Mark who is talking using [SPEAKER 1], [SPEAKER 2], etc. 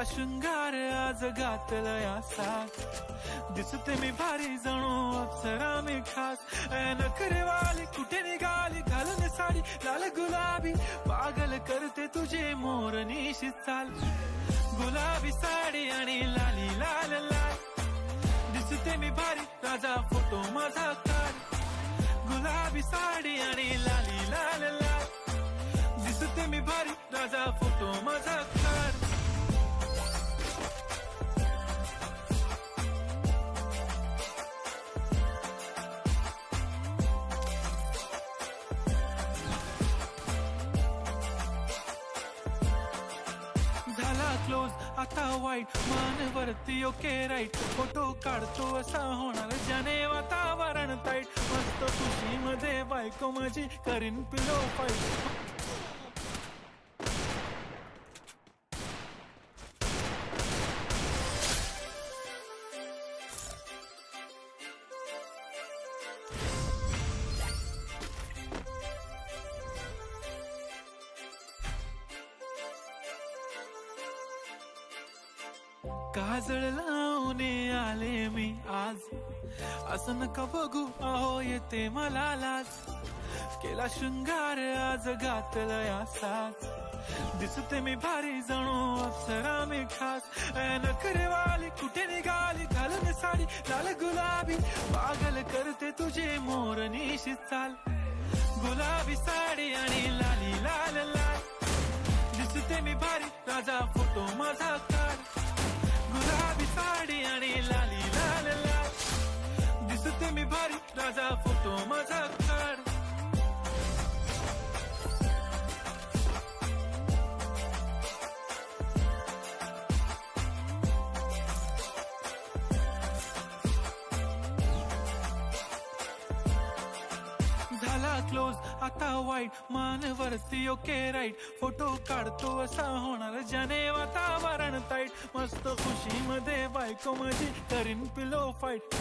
[SPEAKER 1] केला शृंगार आज घातलया साज, दिसते मी भारी जणू अप्सरा मी खास. नखरेवाली कुठे निघाली घालून साडी लाल गुलाबी, पागल करते तुझे मोरनीशी चाल. गुलाबी साडी आणि लाली लाल लाल, दिसते मी भारी राजा फोटो माझा काढ. गुलाबी साडी आणि लाली लाल लाल, दिसते मी भारी राजा फोटो माझा काढ. झाला क्लोज आता वाईट, मान वरती ओके राईट, फोटो काढतो असा होणार ज्याने वातावरण ताईट. मस्त खुशी मध्ये बायको माझी करीन पिलो फाईट. काजळ लावून आले मी आज, असं नका बघू अहो येते मला लाज. केला शृंगार आज घातलया साज, दिसते मी भारी जणू अप्सरा मी खास. नखरेवाली कुठे निघाली घालून साडी लाल गुलाबी, पागल करते तुझे मोरनीशी चाल. गुलाबी साडी आणि लाली लाल लाल, दिसते मी भारी राजा फोटो माझा काढ. गुलाबी साडी आणि लाली लाल लाल, दिसते मी भारी राजा फोटो माझा काढ. झाला क्लोज आता वाईट, मान वरती ओके राईट, फोटो काढतो असा होणार ज्याने वातावरण ताईट. मस्त खुशी मध्ये बायको माझी करीन पिलो फाईट.